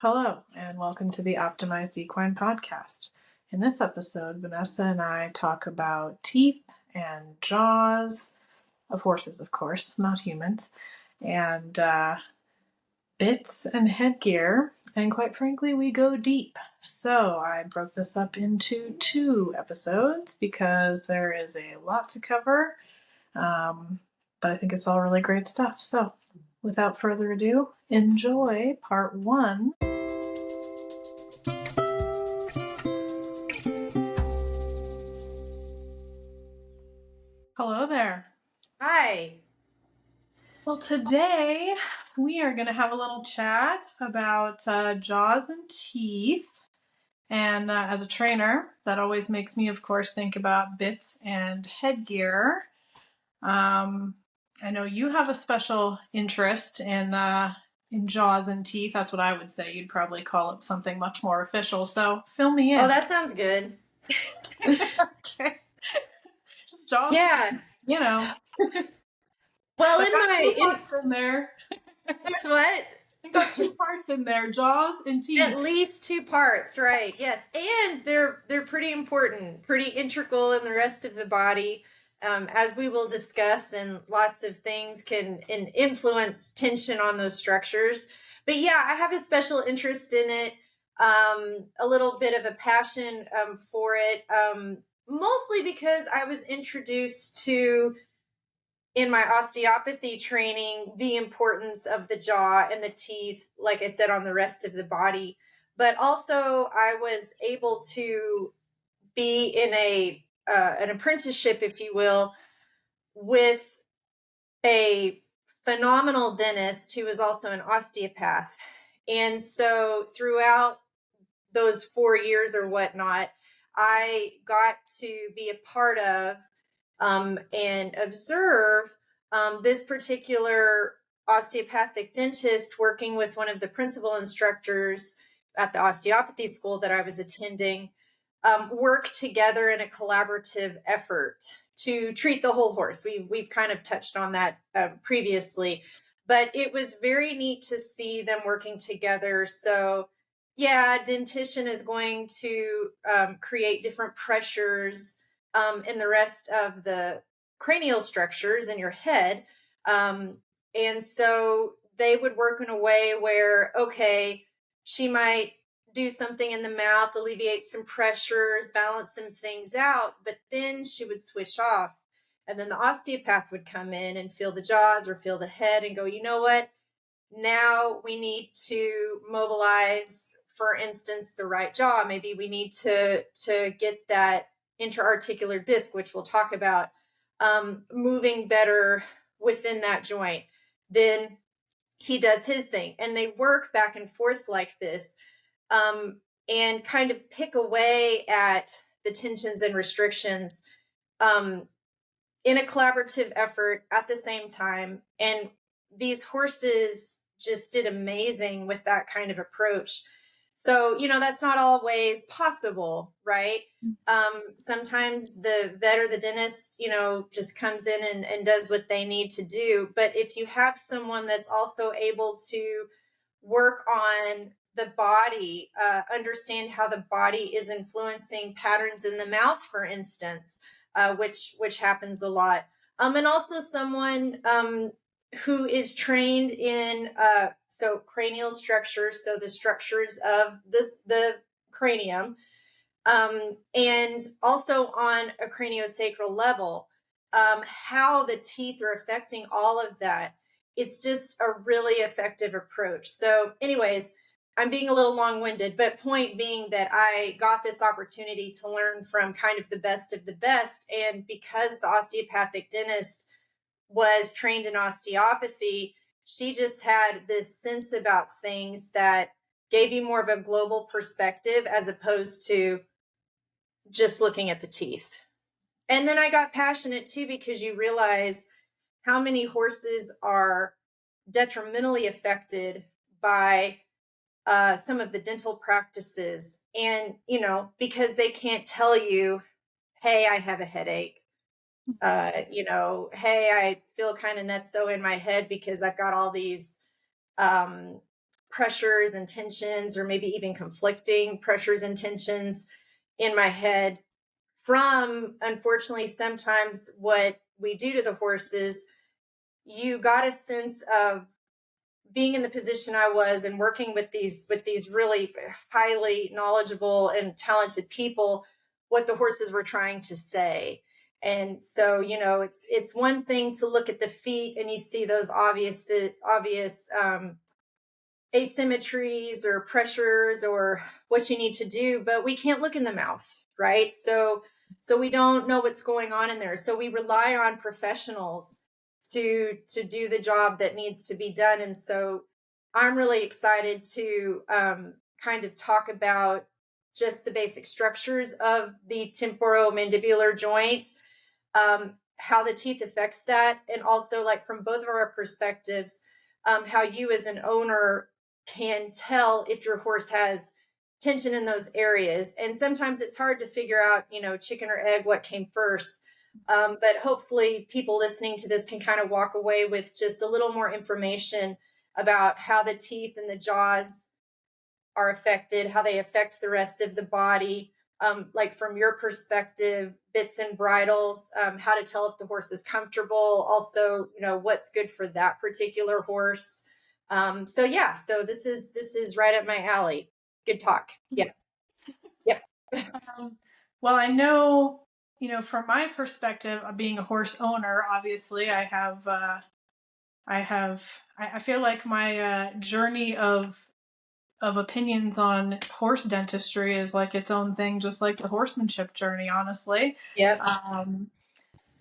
Hello, and welcome to the Optimized Equine podcast. In this episode, Vanessa and I talk about teeth and jaws of horses, of course, not humans, and bits and headgear, and quite frankly, we go deep. So I broke this up into 2 episodes because there is a lot to cover, but I think it's all really great stuff. So without further ado, enjoy part 1. Hello there. Hi. Well, today we are going to have a little chat about jaws and teeth. And as a trainer, that always makes me, of course, think about bits and headgear. I know you have a special interest in jaws and teeth. That's what I would say. You'd probably call it something much more official. So fill me in. Oh, that sounds good. Okay. Just jaws. Yeah. You know. Well, in there. There's what? I got 2 parts in there: jaws and teeth. At least 2 parts, right? Yes, and they're pretty important, pretty integral in the rest of the body, as we will discuss. And lots of things can influence tension on those structures. But yeah, I have a special interest in it, a little bit of a passion for it, mostly because I was introduced to, in my osteopathy training, the importance of the jaw and the teeth, like I said, on the rest of the body. But also I was able to be in an apprenticeship, if you will, with a phenomenal dentist who was also an osteopath. And so throughout those 4 years or whatnot, I got to be a part of and observe this particular osteopathic dentist working with one of the principal instructors at the osteopathy school that I was attending, work together in a collaborative effort to treat the whole horse. We've kind of touched on that previously, but it was very neat to see them working together. So yeah, dentition is going to create different pressures in the rest of the cranial structures in your head. And so they would work in a way where, okay, she might do something in the mouth, alleviate some pressures, balance some things out, but then she would switch off. And then the osteopath would come in and feel the jaws or feel the head and go, you know what? Now we need to mobilize, for instance, the right jaw. Maybe we need to get that interarticular disc, which we'll talk about, moving better within that joint. Then he does his thing, and they work back and forth like this, and kind of pick away at the tensions and restrictions in a collaborative effort at the same time. And these horses just did amazing with that kind of approach. So, that's not always possible, right? Sometimes the vet or the dentist, just comes in and does what they need to do. But if you have someone that's also able to work on the body, understand how the body is influencing patterns in the mouth, for instance, which happens a lot. And also someone who is trained in so cranial structures, so the structures of the cranium, and also on a craniosacral level, how the teeth are affecting all of that. It's just a really effective approach. So anyways, I'm being a little long-winded, but point being that I got this opportunity to learn from kind of the best of the best. And because the osteopathic dentist was trained in osteopathy, she just had this sense about things that gave you more of a global perspective as opposed to just looking at the teeth. And then I got passionate too, because you realize how many horses are detrimentally affected by some of the dental practices. And, because they can't tell you, hey, I have a headache. Hey, I feel kind of nutso in my head because I've got all these pressures and tensions, or maybe even conflicting pressures and tensions in my head from, unfortunately, sometimes what we do to the horses. You got a sense of being in the position I was and working with these really highly knowledgeable and talented people, what the horses were trying to say. And so, it's one thing to look at the feet and you see those obvious asymmetries or pressures or what you need to do, but we can't look in the mouth, right? So we don't know what's going on in there. So we rely on professionals to do the job that needs to be done. And so I'm really excited to kind of talk about just the basic structures of the temporomandibular joint, how the teeth affects that, and also, like, from both of our perspectives, how you as an owner can tell if your horse has tension in those areas. And sometimes it's hard to figure out, chicken or egg, what came first. But hopefully people listening to this can kind of walk away with just a little more information about how the teeth and the jaws are affected, how they affect the rest of the body. Like, from your perspective, bits and bridles, how to tell if the horse is comfortable, also, what's good for that particular horse. So yeah, so this is right up my alley. Good talk. Yeah. Yep. Well, I know, from my perspective of being a horse owner, obviously I feel like my journey of opinions on horse dentistry is like its own thing, just like the horsemanship journey, honestly. Yep.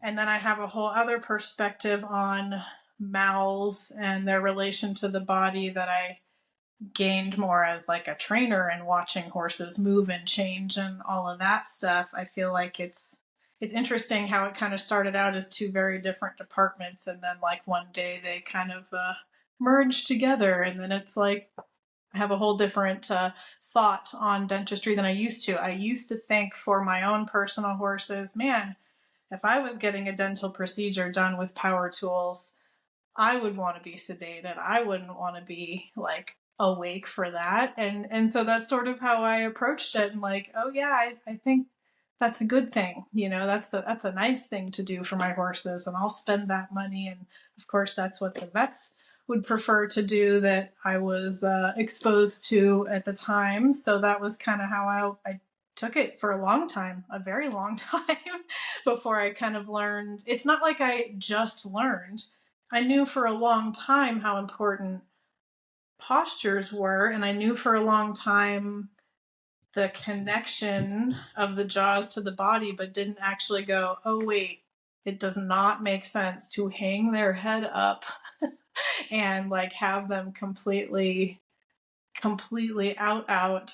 And then I have a whole other perspective on mouths and their relation to the body that I gained more as like a trainer and watching horses move and change and all of that stuff. I feel like it's interesting how it kind of started out as two very different departments, and then like one day they kind of merged together, and then it's like I have a whole different thought on dentistry than I used to. I used to think for my own personal horses, man, if I was getting a dental procedure done with power tools, I would want to be sedated. I wouldn't want to be like awake for that. And so that's sort of how I approached it. And like, oh yeah, I think that's a good thing. That's a nice thing to do for my horses, and I'll spend that money. And of course, that's what the vets would prefer to do that I was exposed to at the time. So that was kind of how I took it for a long time, a very long time, before I kind of learned. It's not like I just learned. I knew for a long time how important postures were, and I knew for a long time the connection of the jaws to the body, but didn't actually go, oh, wait, it does not make sense to hang their head up and like have them completely out,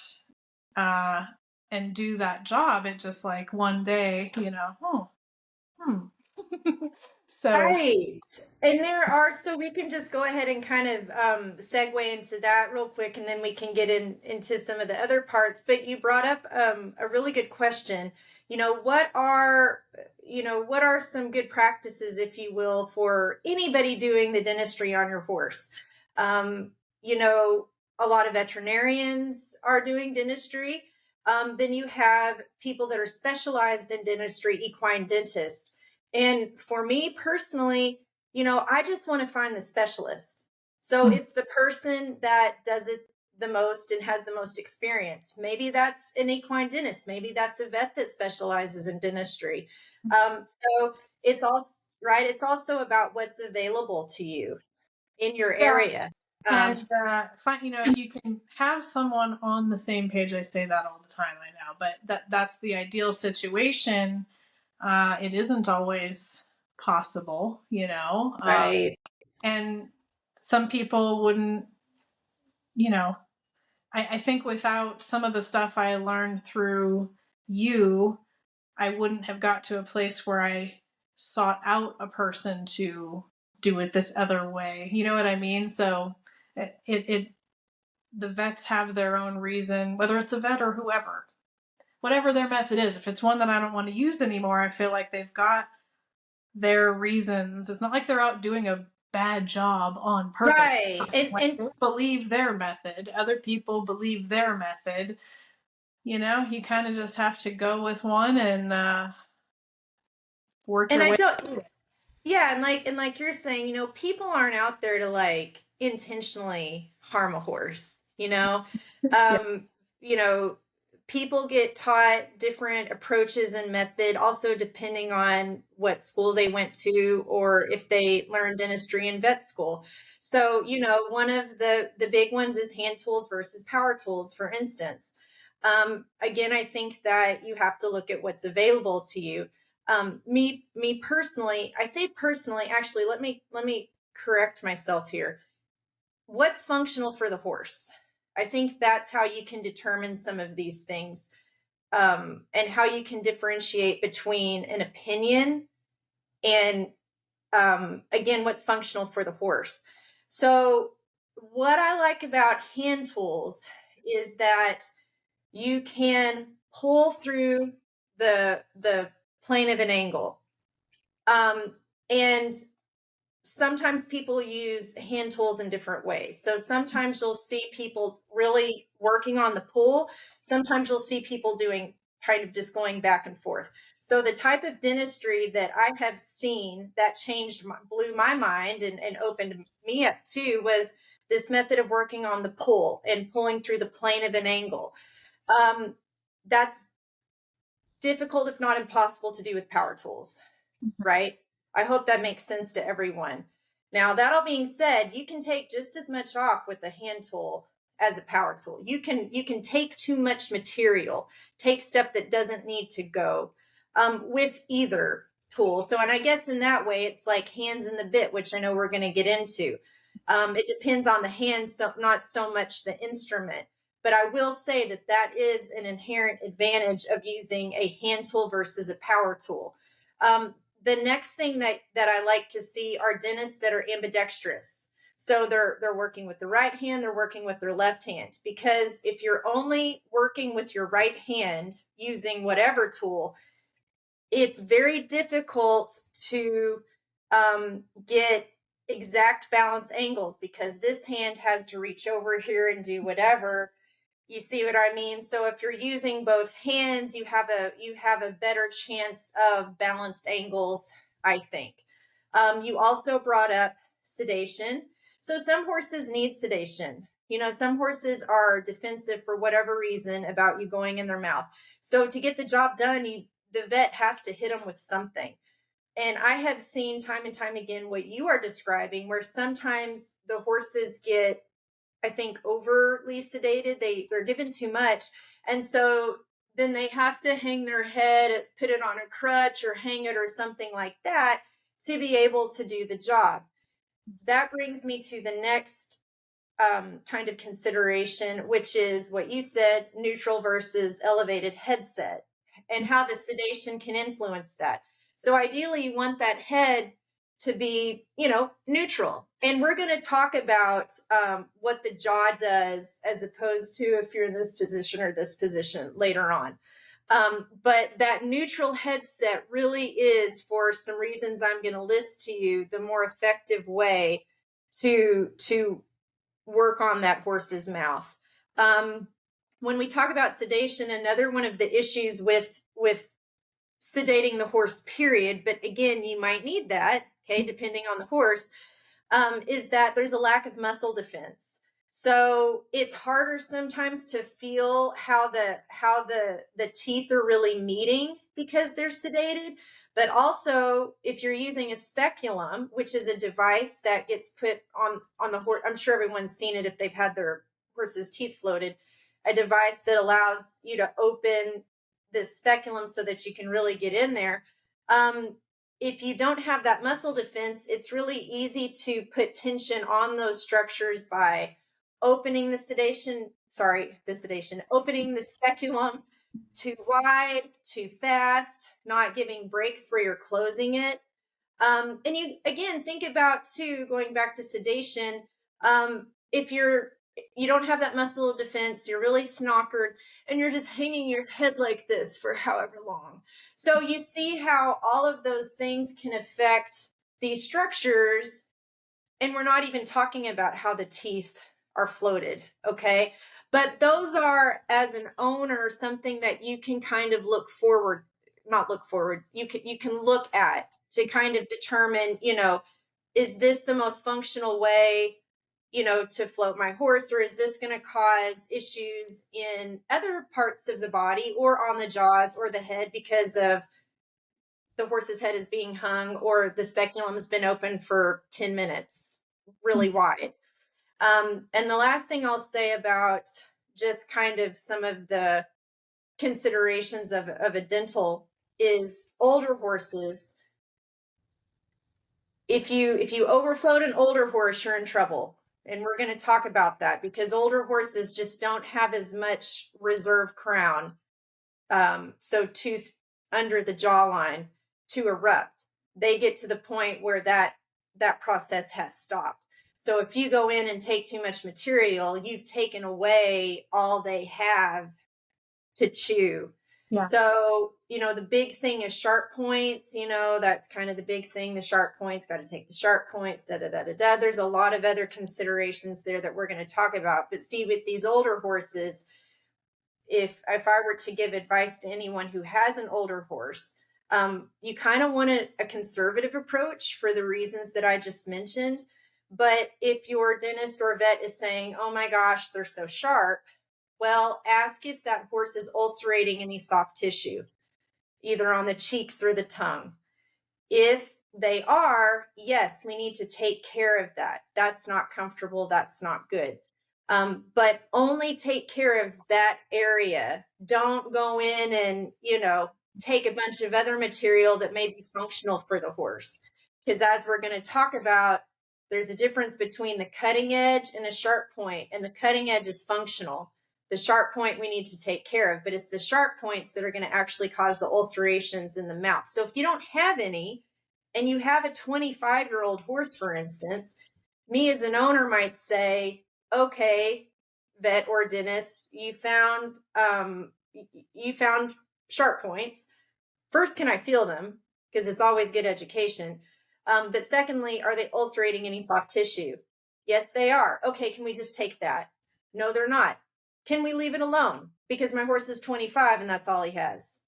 and do that job. It just like one day, oh, so Right. And so we can just go ahead and kind of segue into that real quick, and then we can get into some of the other parts. But you brought up a really good question. What are some good practices, if you will, for anybody doing the dentistry on your horse? Um, a lot of veterinarians are doing dentistry. Then you have people that are specialized in dentistry, equine dentists. And for me personally, I just want to find the specialist. So it's the person that does it the most and has the most experience. Maybe that's an equine dentist. Maybe that's a vet that specializes in dentistry. So it's also right. It's also about what's available to you in your yeah. area. And if you can have someone on the same page, I say that all the time, I know, but that's the ideal situation. It isn't always possible, Right. and some people wouldn't, you know, I think without some of the stuff I learned through you, I wouldn't have got to a place where I sought out a person to do it this other way. You know what I mean? So it the vets have their own reason, whether it's a vet or whoever, whatever their method is. If it's one that I don't want to use anymore, I feel like they've got their reasons. It's not like they're out doing a bad job on purpose. Right. Like, they believe their method, other people believe their method. You know, you kind of just have to go with one and work and your I way don't, through it. yeah, and like you're saying, people aren't out there to like intentionally harm a horse, Yeah. um you know people get taught different approaches and method, also depending on what school they went to or if they learned dentistry in vet school. So one of the big ones is hand tools versus power tools, for instance. Again, I think that you have to look at what's available to you. Me personally, I say personally, actually, let me correct myself here. What's functional for the horse? I think that's how you can determine some of these things, and how you can differentiate between an opinion and, again, what's functional for the horse. So what I like about hand tools is that you can pull through the plane of an angle. And sometimes people use hand tools in different ways. So sometimes you'll see people really working on the pull. Sometimes you'll see people doing kind of just going back and forth. So the type of dentistry that I have seen that blew my mind and opened me up too was this method of working on the pull and pulling through the plane of an angle. That's difficult, if not impossible, to do with power tools, right? I hope that makes sense to everyone. Now, that all being said, you can take just as much off with a hand tool as a power tool. You can take too much material, take stuff that doesn't need to go, with either tool. So, and I guess in that way, it's like hands in the bit, which I know we're going to get into. It depends on the hand, so not so much the instrument. But I will say that that is an inherent advantage of using a hand tool versus a power tool. The next thing that I like to see are dentists that are ambidextrous. So they're working with the right hand, they're working with their left hand. Because if you're only working with your right hand using whatever tool, it's very difficult to, get exact balance angles, because this hand has to reach over here and do whatever. You see what I mean? So if you're using both hands, you have a better chance of balanced angles, I think. You also brought up sedation. So some horses need sedation. Some horses are defensive for whatever reason about you going in their mouth. So to get the job done, the vet has to hit them with something. And I have seen time and time again what you are describing, where sometimes the horses get, I think, overly sedated. They're given too much. And so then they have to hang their head, put it on a crutch or hang it or something like that to be able to do the job. That brings me to the next, kind of consideration, which is what you said, neutral versus elevated headset, and how the sedation can influence that. So ideally, you want that head to be, neutral. And we're going to talk about, what the jaw does as opposed to if you're in this position or this position later on. But that neutral headset really is, for some reasons I'm going to list to you, the more effective way to work on that horse's mouth. When we talk about sedation, another one of the issues with sedating the horse, period, but again, you might need that, okay, depending on the horse, is that there's a lack of muscle defense. So it's harder sometimes to feel how the teeth are really meeting because they're sedated. But also, if you're using a speculum, which is a device that gets put on the horse, I'm sure everyone's seen it if they've had their horse's teeth floated, a device that allows you to open the speculum so that you can really get in there. If you don't have that muscle defense, it's really easy to put tension on those structures by opening opening the speculum too wide, too fast, not giving breaks where you're closing it. And you, again, think about too, going back to sedation. If you don't have that muscle defense, you're really snockered, and you're just hanging your head like this for however long. So you see how all of those things can affect these structures And we're not even talking about how the teeth are floated, okay? But those are, as an owner, something that you can kind of not look forward, you can look at to kind of determine, is this the most functional way, to float my horse, or is this going to cause issues in other parts of the body or on the jaws or the head because of the horse's head is being hung or the speculum's been open for 10 minutes really wide. And the last thing I'll say about just kind of some of the considerations of a dental is older horses. If you overfloat an older horse, you're in trouble. And we're going to talk about that because older horses just don't have as much reserve crown, so tooth under the jawline to erupt. They get to the point where that process has stopped. So if you go in and take too much material, you've taken away all they have to chew. Yeah. So, the big thing is sharp points, that's kind of the big thing, the sharp points, got to take the sharp points, da, da, da, da, da. There's a lot of other considerations there that we're going to talk about. But see, with these older horses, if I were to give advice to anyone who has an older horse, you kind of want a conservative approach for the reasons that I just mentioned. But if your dentist or vet is saying, oh my gosh, they're so sharp, well, ask if that horse is ulcerating any soft tissue, either on the cheeks or the tongue. If they are, yes, we need to take care of that. That's not comfortable. That's not good. But only take care of that area. Don't go in and, take a bunch of other material that may be functional for the horse. Because as we're going to talk about, there's a difference between the cutting edge and a sharp point, and the cutting edge is functional. The sharp point we need to take care of, but it's the sharp points that are going to actually cause the ulcerations in the mouth. So if you don't have any, and you have a 25-year-old horse, for instance, me as an owner might say, okay, vet or dentist, you found sharp points. First, can I feel them? Because it's always good education. But secondly, are they ulcerating any soft tissue? Yes, they are. Okay, can we just take that? No, they're not. Can we leave it alone? Because my horse is 25 and that's all he has.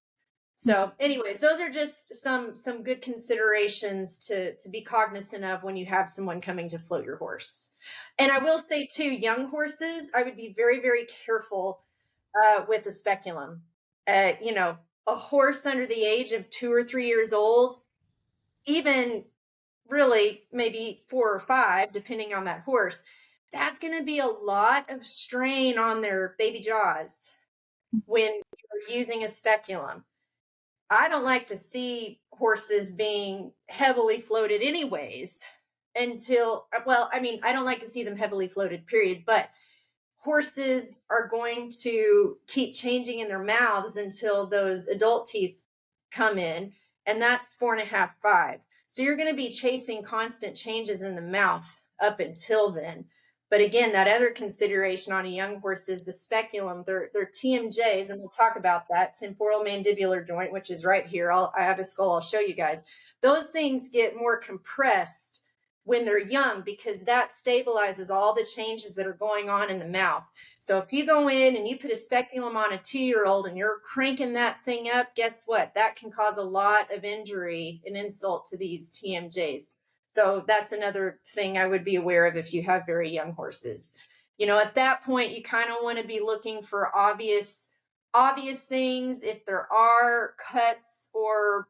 So anyways, those are just some good considerations to be cognizant of when you have someone coming to float your horse. And I will say too, young horses, I would be very, very careful with the speculum. A horse under the age of 2 or 3 years old, even really maybe 4 or 5, depending on that horse, that's going to be a lot of strain on their baby jaws when you're using a speculum. I don't like to see horses being heavily floated anyways I don't like to see them heavily floated, period. But horses are going to keep changing in their mouths until those adult teeth come in, and that's 4.5, 5. So you're going to be chasing constant changes in the mouth up until then. But again, that other consideration on a young horse is the speculum. They're TMJs, and we'll talk about that, temporomandibular joint, which is right here. I have a skull I'll show you guys. Those things get more compressed when they're young because that stabilizes all the changes that are going on in the mouth. So if you go in and you put a speculum on a 2-year-old and you're cranking that thing up, guess what? That can cause a lot of injury and insult to these TMJs. So that's another thing I would be aware of if you have very young horses. At that point, you kind of want to be looking for obvious things. If there are cuts or,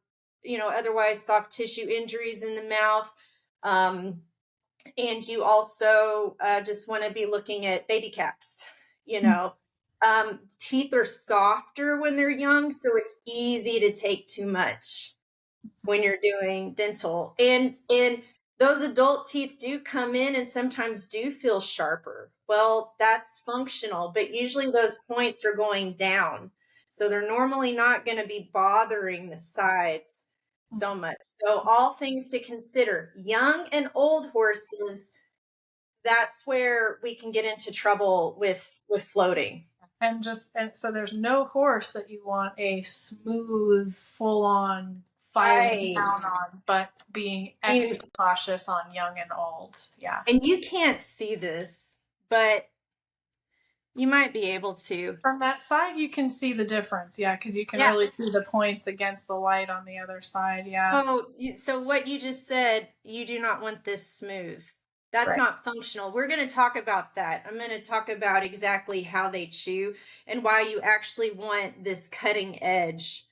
otherwise soft tissue injuries in the mouth. And you also just want to be looking at baby caps. Teeth are softer when they're young, so it's easy to take too much when you're doing dental. And those adult teeth do come in and sometimes do feel sharper. Well, that's functional, but usually those points are going down. So they're normally not going to be bothering the sides so much. So all things to consider. Young and old horses, that's where we can get into trouble with floating. And so there's no horse that you want a smooth, full on filing Right. down on, but being extra You cautious on young and old. Yeah. and you can't see this, but you might be able to. From that side, you can see the difference. Yeah, because you can Yeah. really see the points against the light on the other side. Yeah. So what you just said, you do not want this smooth. That's Right. not functional. We're going to talk about that. I'm going to talk about exactly how they chew and why you actually want this cutting edge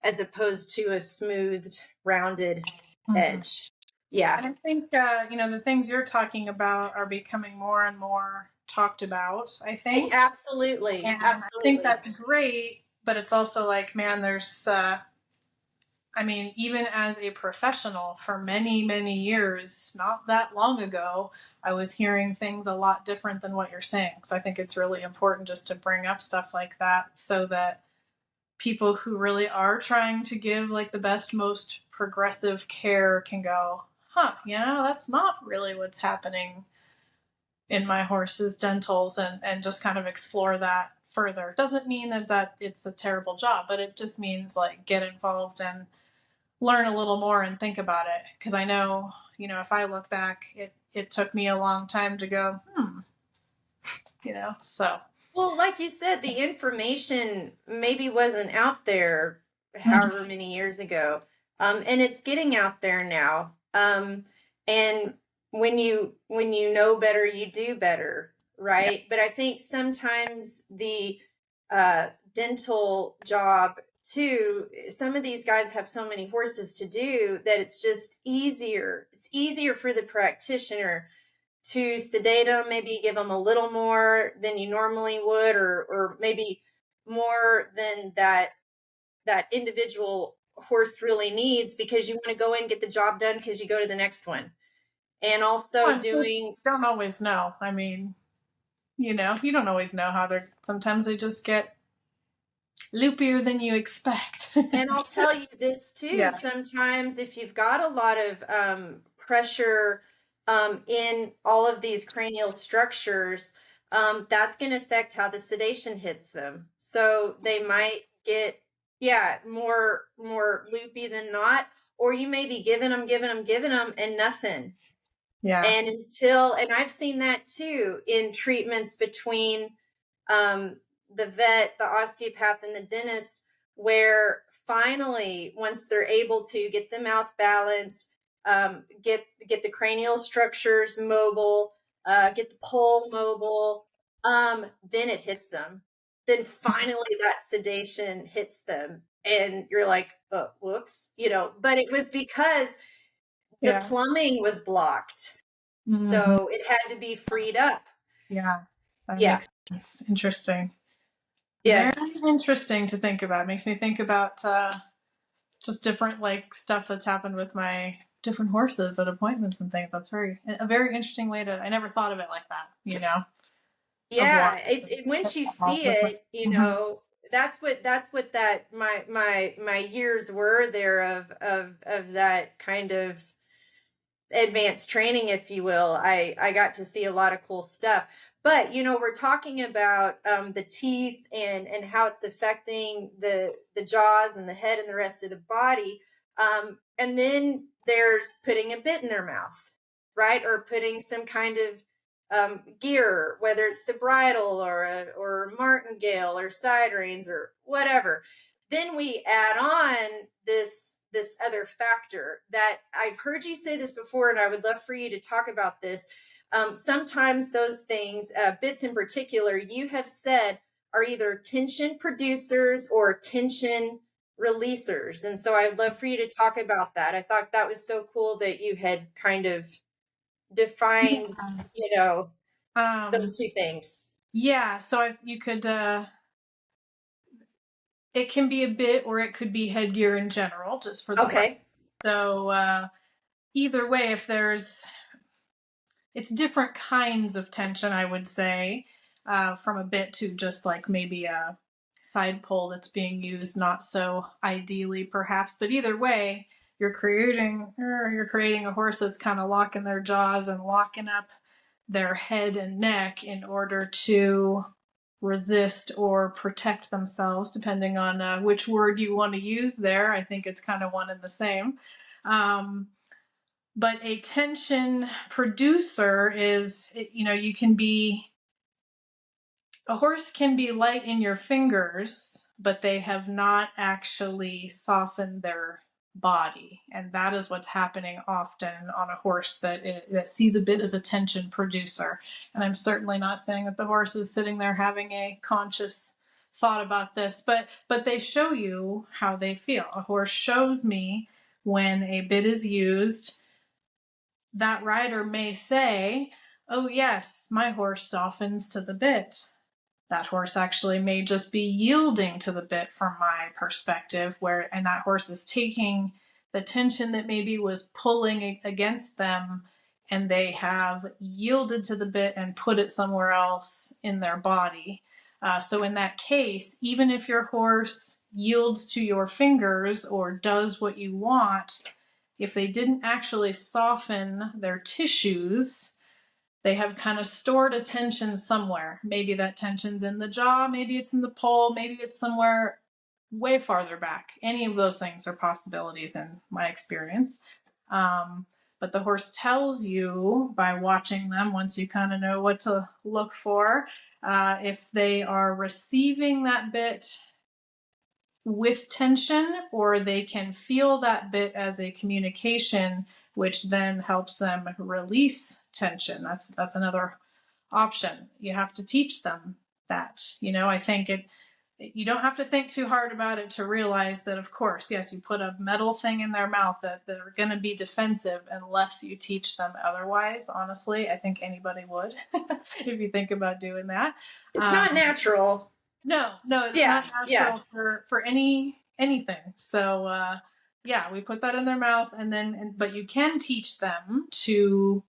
as opposed to a smoothed, rounded Mhm. edge. Yeah. And I think, the things you're talking about are becoming more and more talked about, I think. Absolutely. And I think Absolutely. that's great, but it's also like, man, there's, I mean, even as a professional for many, many years, not that long ago, I was hearing things a lot different than what you're saying. So I think it's really important just to bring up stuff like that so that people who really are trying to give like the best, most progressive care can go, huh, that's not really what's happening in my horse's dentals, and just kind of explore that further. It doesn't mean that it's a terrible job, but it just means like get involved and learn a little more and think about it. Because I know, if I look back, it took me a long time to go, so. Well, like you said, the information maybe wasn't out there Mhm. however many years ago. And it's getting out there now. And when you know better, you do better, Yeah. right? But I think sometimes the dental job too, some of these guys have so many horses to do that it's just easier. It's easier for the practitioner to sedate them, maybe give them a little more than you normally would, or maybe more than that individual horse really needs, because you want to go in and get the job done because you go to the next one. And also Well, just doing don't always know. I mean, you don't always know how they're. Sometimes they just get loopier than you expect. And I'll tell you this too, Yeah. sometimes if you've got a lot of pressure in all of these cranial structures, that's going to affect how the sedation hits them. So they might get, yeah, more loopy than not, or you may be giving them, and nothing. Yeah. And I've seen that too in treatments between um, the vet, the osteopath, and the dentist, where finally, once they're able to get the mouth balanced, get the cranial structures mobile, get the pole mobile, then it hits them. Then finally, that sedation hits them, and you're like, oh, whoops, But it was because the Yeah. plumbing was blocked, Hmm. so it had to be freed up. Yeah. That Yeah, makes sense. Interesting. yeah. Very interesting to think about. It makes me think about just different like stuff that's happened with my different horses at appointments and things. That's a very interesting way to. I never thought of it like that. Of why. Yeah, once you see Different. it, Hmm. that's what that my years were there of that kind of advanced training, if you will. I got to see a lot of cool stuff. But we're talking about the teeth and how it's affecting the jaws and the head and the rest of the body. And then there's putting a bit in their mouth, right? Or putting some kind of gear, whether it's the bridle or martingale or side reins or whatever. Then we add on this other factor that I've heard you say this before, and I would love for you to talk about this. Sometimes those things, bits in particular, you have said are either tension producers or tension releasers. And so I'd love for you to talk about that. I thought that was so cool that you had kind of defined, Yeah. you know, Um, those two things. yeah. So you could. It can be a bit, or it could be headgear in general, just for the right. Okay. So either way, if there's it's different kinds of tension, I would say, from a bit to just like maybe a side pole that's being used not so ideally, perhaps. But either way, you're creating a horse that's kind of locking their jaws and locking up their head and neck in order to resist or protect themselves, depending on which word you want to use there. I think it's kind of one and the same. But a tension producer is, you can be, a horse can be light in your fingers, but they have not actually softened their body. And that is what's happening often on a horse that sees a bit as a tension producer. And I'm certainly not saying that the horse is sitting there having a conscious thought about this, but they show you how they feel. A horse shows me when a bit is used. That rider may say, "Oh yes, my horse softens to the bit." That horse actually may just be yielding to the bit from my perspective, and that horse is taking the tension that maybe was pulling against them, and they have yielded to the bit and put it somewhere else in their body. So in that case, even if your horse yields to your fingers or does what you want, if they didn't actually soften their tissues, they have kind of stored a tension somewhere. Maybe that tension's in the jaw, maybe it's in the poll, maybe it's somewhere way farther back. Any of those things are possibilities in my experience. But the horse tells you by watching them, once you kind of know what to look for, if they are receiving that bit with tension, or they can feel that bit as a communication, which then helps them release tension. That's another option. You have to teach them that. I think you don't have to think too hard about it to realize that, of course, yes, you put a metal thing in their mouth that are going to be defensive unless you teach them otherwise. Honestly, I think anybody would if you think about doing that. It's not natural. No, it's Yeah, not natural for anything. So yeah, we put that in their mouth, but you can teach them to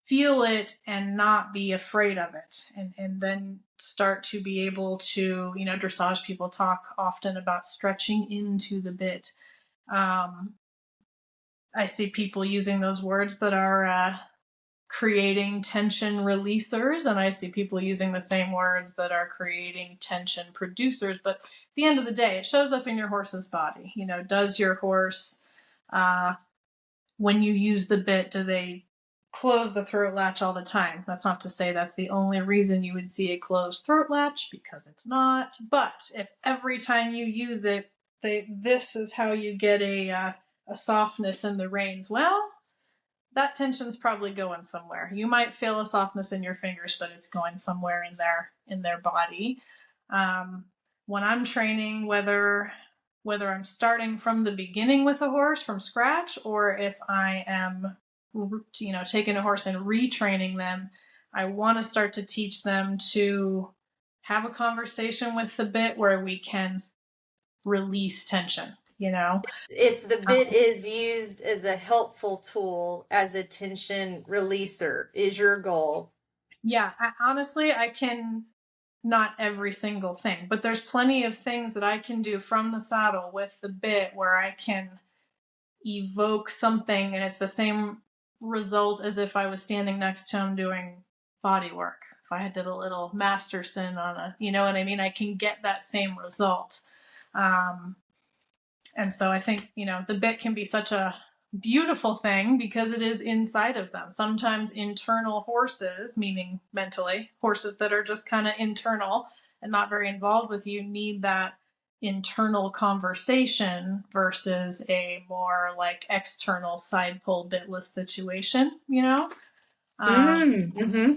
feel it and not be afraid of it, and then start to be able to, dressage people talk often about stretching into the bit. I see people using those words that are creating tension releasers, and I see people using the same words that are creating tension producers. But at the end of the day, it shows up in your horse's body. Does your horse, when you use the bit, do they close the throat latch all the time? That's not to say that's the only reason you would see a closed throat latch, because it's not. But if every time you use it, this is how you get a softness in the reins, well, that tension's probably going somewhere. You might feel a softness in your fingers, but it's going somewhere in their body. When I'm training, whether I'm starting from the beginning with a horse from scratch, or if I am, taking a horse and retraining them, I want to start to teach them to have a conversation with the bit where we can release tension. It's the bit is used as a helpful tool, as a tension releaser is your goal. Yeah, honestly, I can, not every single thing, but there's plenty of things that I can do from the saddle with the bit where I can evoke something, and it's the same result as if I was standing next to him doing body work. If I did a little Masterson on you know what I mean? I can get that same result. And so I think, the bit can be such a beautiful thing because it is inside of them. Sometimes internal horses, meaning mentally, horses that are just kind of internal and not very involved with you, need that internal conversation versus a more like external side pull bitless situation, Mm-hmm.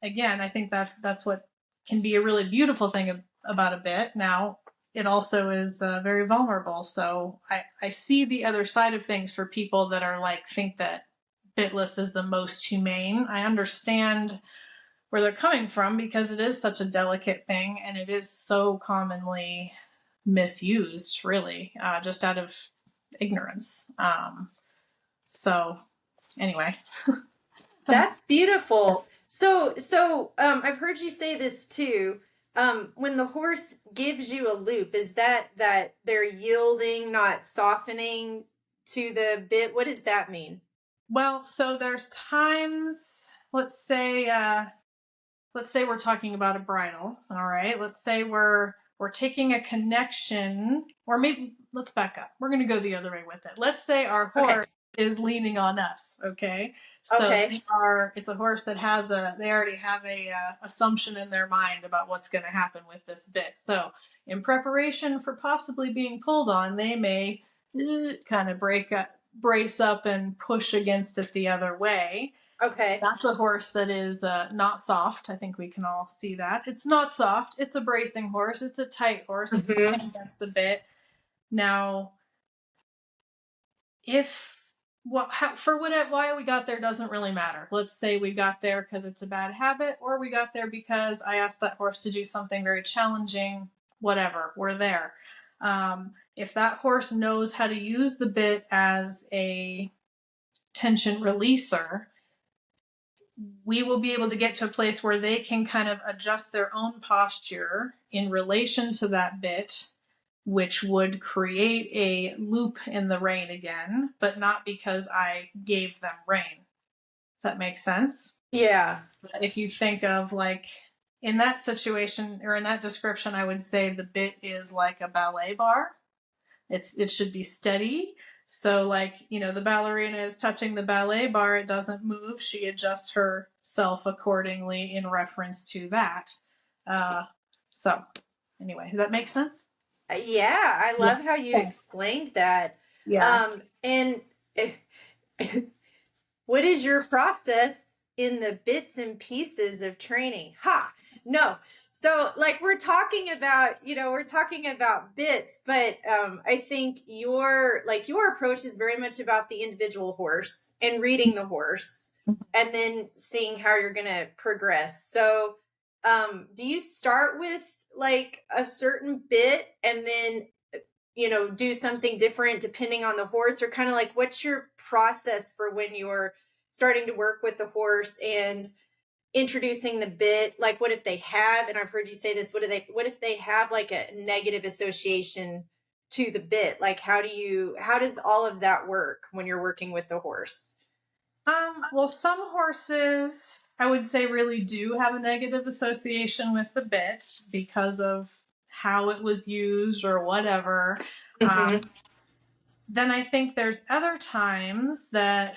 Again, I think that's what can be a really beautiful thing about a bit. Now, it also is very vulnerable. So I see the other side of things for people that are think that bitless is the most humane. I understand where they're coming from because it is such a delicate thing, and it is so commonly misused, really, just out of ignorance. So anyway. That's beautiful. So I've heard you say this too. When the horse gives you a loop, is that they're yielding, not softening to the bit? What does that mean? Well, so there's times, let's say, let's say we're talking about a bridle, all right? Let's say we're taking a connection, or maybe let's back up. We're going to go the other way with it. Let's say our horse is leaning on us, okay? So it's a horse that they already have a assumption in their mind about what's going to happen with this bit. So in preparation for possibly being pulled on, they may kind of brace up and push against it the other way. Okay. That's a horse that is not soft. I think we can all see that. It's not soft. It's a bracing horse. It's a tight horse. It's pushing against the bit. Now, why we got there doesn't really matter. Let's say we got there because it's a bad habit, or we got there because I asked that horse to do something very challenging. Whatever, we're there. If that horse knows how to use the bit as a tension releaser, we will be able to get to a place where they can kind of adjust their own posture in relation to that bit, which would create a loop in the rein again, but not because I gave them rein. Does that make sense? Yeah. If you think of like in that situation or in that description, I would say the bit is like a ballet bar. It should be steady. So like, the ballerina is touching the ballet bar, it doesn't move. She adjusts herself accordingly in reference to that. So anyway, does that make sense? Yeah, I love how you explained that. Yeah. And what is your process in the bits and pieces of training? No. So like we're talking about bits, but I think your approach is very much about the individual horse and reading the horse and then seeing how you're going to progress. So do you start with like a certain bit and then do something different depending on the horse, or kind of like what's your process for when you're starting to work with the horse and introducing the bit? Like what if they have, and I've heard you say this, what if they have like a negative association to the bit? Like how does all of that work when you're working with the horse? Well, some horses I would say really do have a negative association with the bit because of how it was used or whatever. Then I think there's other times that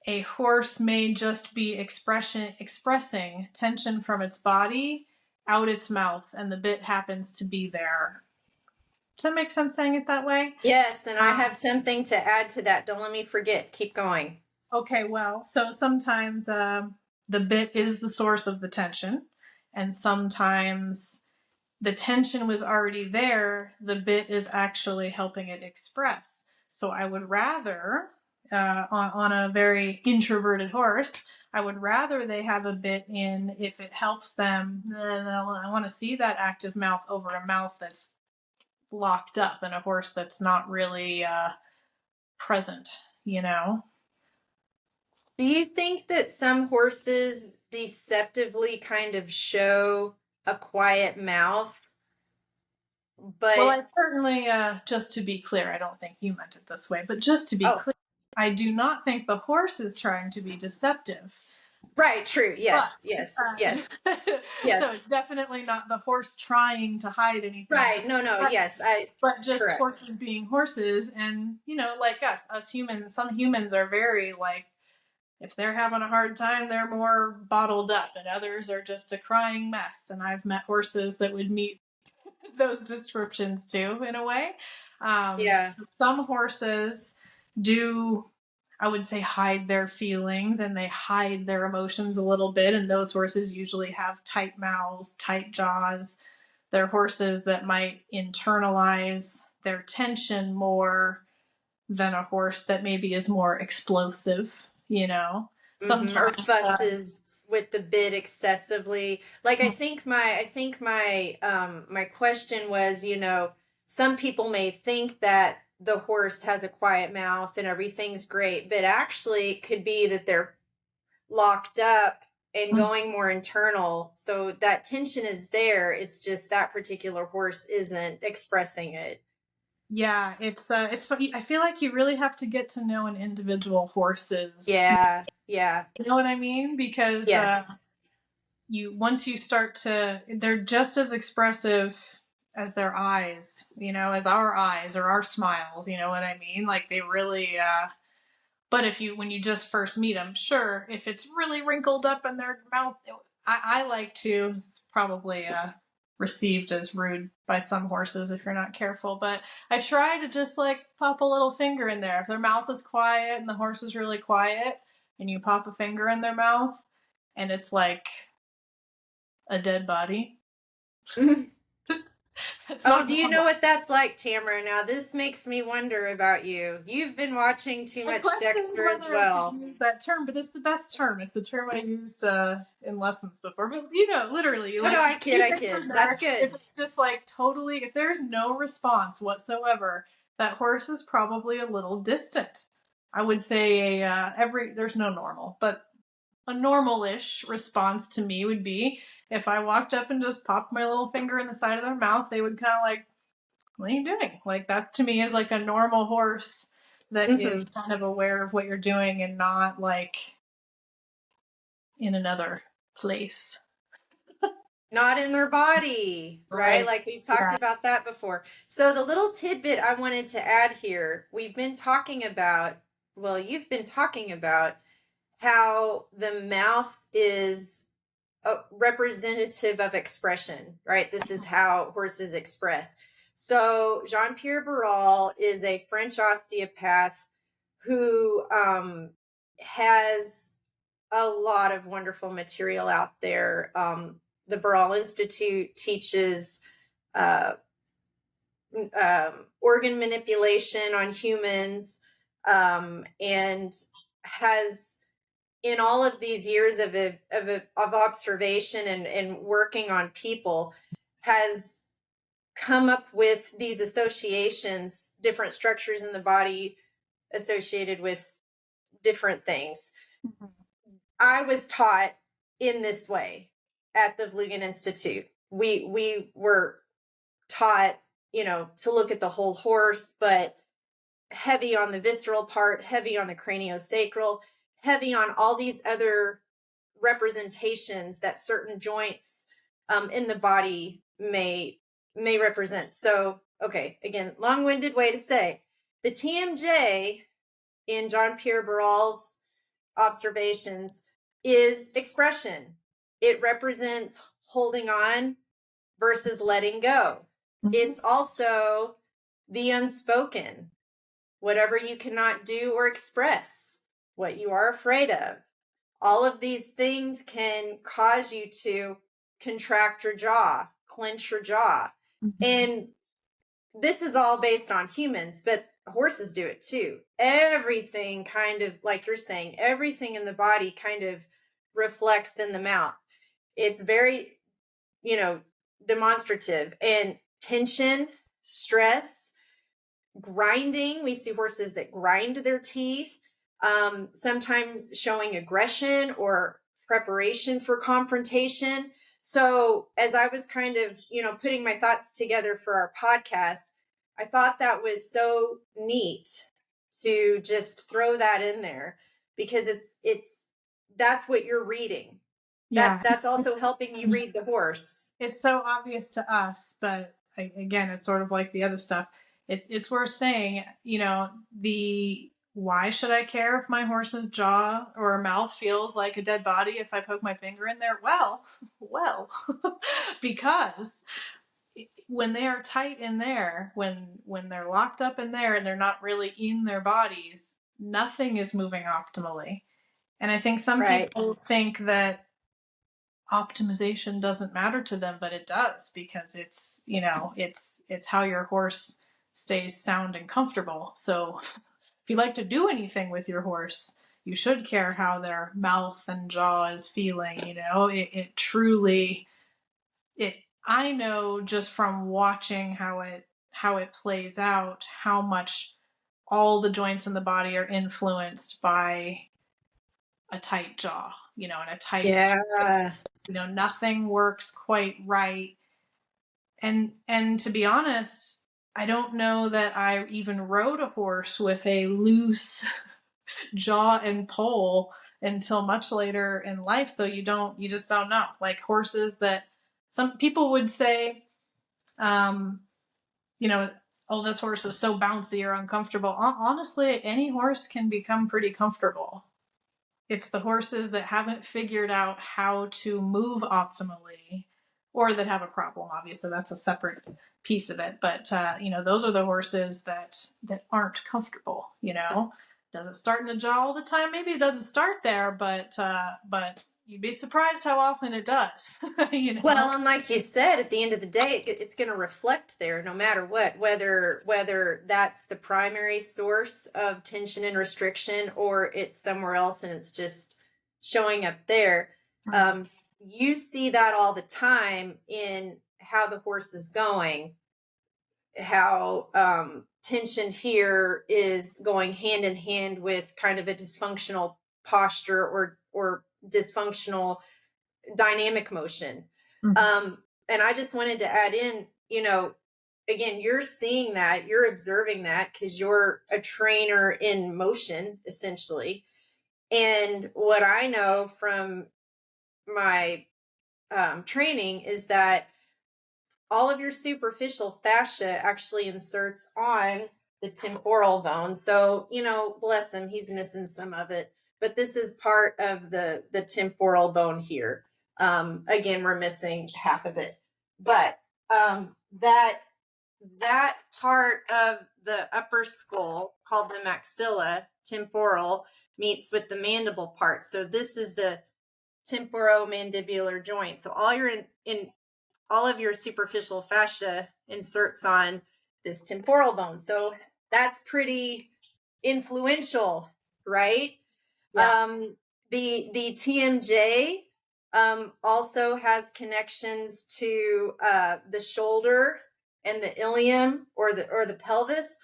a horse may just be expressing tension from its body out its mouth, and the bit happens to be there. Does that make sense saying it that way? Yes, and I have something to add to that. Don't let me forget. Keep going. Okay, well, so sometimes the bit is the source of the tension, and sometimes the tension was already there. The bit is actually helping it express. So I would rather, on a very introverted horse, I would rather they have a bit in if it helps them. I want to see that active mouth over a mouth that's locked up and a horse that's not really present, Do you think that some horses deceptively kind of show a quiet mouth? But well, I certainly, just to be clear, I don't think you meant it this way, but just to be clear, I do not think the horse is trying to be deceptive. Right, true. Yes, yes. So it's definitely not the horse trying to hide anything. Right, no, yes. But just horses being horses, and, like us humans, some humans are very, like, if they're having a hard time, they're more bottled up, and others are just a crying mess. And I've met horses that would meet those descriptions too, in a way. Some horses do, I would say, hide their feelings and they hide their emotions a little bit, and those horses usually have tight mouths, tight jaws. They're horses that might internalize their tension more than a horse that maybe is more explosive, Sometimes or fusses with the bit excessively. Like I think my my question was, some people may think that the horse has a quiet mouth and everything's great, but actually it could be that they're locked up and going more internal. So that tension is there. It's just that particular horse isn't expressing it. Yeah, it's funny. I feel like you really have to get to know an individual horse's. Yeah. You know what I mean? Because once you start to, they're just as expressive as their eyes, as our eyes or our smiles, you know what I mean? Like they really, but when you just first meet them, sure, if it's really wrinkled up in their mouth, I like to, it's probably received as rude by some horses if you're not careful, but I try to just like pop a little finger in there. If their mouth is quiet and the horse is really quiet and you pop a finger in their mouth and it's like a dead body. Oh, do you know what that's like, Tamara? Now, this makes me wonder about you. You've been watching too I much question Dexter as whether I should well. use that term, but it's the best term. It's the term I used in lessons before. But literally, Oh, no, like I kid, I kid. That's if good. it's just like totally, if there's no response whatsoever, that horse is probably a little distant. I would say there's no normal, but a normal-ish response to me would be if I walked up and just popped my little finger in the side of their mouth, they would kind of like, what are you doing? Like that to me is like a normal horse that is Mm-hmm. kind of aware of what you're doing and not like in another place. Not in their body, right? Right. Like we've talked Yeah. about that before. So the little tidbit I wanted to add here, we've been talking about, well, you've been talking about how the mouth is a representative of expression, right? This is how horses express. So Jean-Pierre Barral is a French osteopath who has a lot of wonderful material out there. The Barral Institute teaches uh, organ manipulation on humans, and has, in all of these years of observation and working on people, has come up with these associations, different structures in the body associated with different things. Mhm. I was taught in this way at the Vlugan Institute. We were taught, to look at the whole horse, but heavy on the visceral part, heavy on the craniosacral, heavy on all these other representations that certain joints in the body may represent. So, okay, again, long-winded way to say the TMJ in Jean-Pierre Barral's observations is expression. It represents holding on versus letting go. Mhm. It's also the unspoken, whatever you cannot do or express, what you are afraid of. All of these things can cause you to contract your jaw, clench your jaw. Mhm. And this is all based on humans, but horses do it too. Everything kind of, like you're saying, everything in the body kind of reflects in the mouth. It's very, demonstrative. And tension, stress, grinding. We see horses that grind their teeth, sometimes showing aggression or preparation for confrontation. So, as I was kind of, putting my thoughts together for our podcast, I thought that was so neat to just throw that in there, because it's that's what you're reading. Yeah. That's also helping you read the horse. It's so obvious to us, but again, it's sort of like the other stuff. It's worth saying, the why should I care if my horse's jaw or mouth feels like a dead body if I poke my finger in there? Well, because when they are tight in there, when they're locked up in there and they're not really in their bodies, nothing is moving optimally. And I think some Right. people think that optimization doesn't matter to them, but it does, because it's how your horse stays sound and comfortable. So if you like to do anything with your horse, you should care how their mouth and jaw is feeling. It truly, it I know just from watching how it plays out, how much all the joints in the body are influenced by a tight jaw, and a tight, Yeah. nothing works quite right. And to be honest, I don't know that I even rode a horse with a loose jaw and poll until much later in life. So you just don't know. Like horses that some people would say, you know, oh, this horse is so bouncy or uncomfortable. Honestly, any horse can become pretty comfortable. It's the horses that haven't figured out how to move optimally or that have a problem. Obviously, that's a separate piece of it. But, those are the horses that aren't comfortable, Does it start in the jaw all the time? Maybe it doesn't start there, but you'd be surprised how often it does, Well, and like you said, at the end of the day, it's going to reflect there no matter what, whether that's the primary source of tension and restriction or it's somewhere else and it's just showing up there. You see that all the time in how the horse is going, how tension here is going hand in hand with kind of a dysfunctional posture or dysfunctional dynamic motion. And I just wanted to add in, again, you're seeing that, you're observing that because you're a trainer in motion, essentially. And what I know from my training is that all of your superficial fascia actually inserts on the temporal bone. So, bless him, he's missing some of it, but this is part of the temporal bone here. Again, we're missing half of it, but that part of the upper skull called the maxilla temporal meets with the mandible part. So this is the temporomandibular joint. So all of your superficial fascia inserts on this temporal bone. So that's pretty influential, right? Yeah. The TMJ also has connections to the shoulder and the ilium or the pelvis,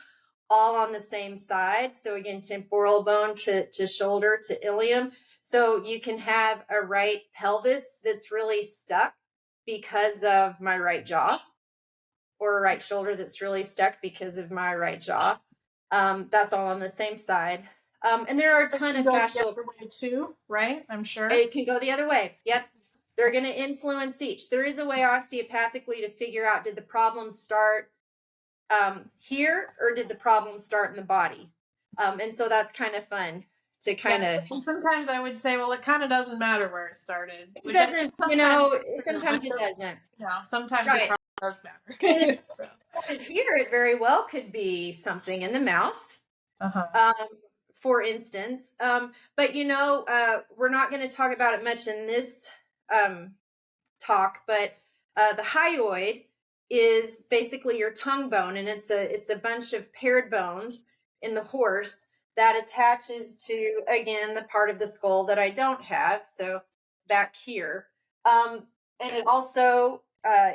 all on the same side. So again, temporal bone to shoulder to ilium. So you can have a right pelvis that's really stuck because of my right jaw, or a right shoulder that's really stuck because of my right jaw. That's all on the same side. And there are a ton of fascial. The other way too, right? I'm sure. It can go the other way. Yep. They're going to influence each. There is a way osteopathically to figure out, did the problem start here or did the problem start in the body? And so that's kind of fun to kind of. Sometimes I would say, well, it kind of doesn't matter where it started. It doesn't, sometimes it doesn't. Sometimes it probably does matter. Here, it very well could be something in the mouth. For instance, but we're not going to talk about it much in this talk, but the hyoid is basically your tongue bone, and it's a bunch of paired bones in the horse that attaches to, again, the part of the skull that I don't have, so back here. And it also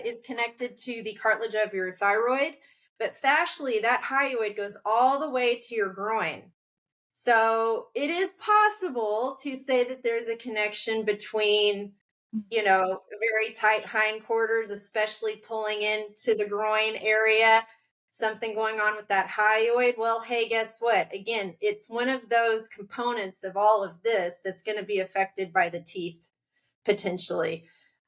is connected to the cartilage of your thyroid, but fascially, that hyoid goes all the way to your groin. So it is possible to say that there's a connection between, very tight hindquarters, especially pulling into the groin area, something going on with that hyoid. Well, hey, guess what? Again, it's one of those components of all of this that's going to be affected by the teeth potentially.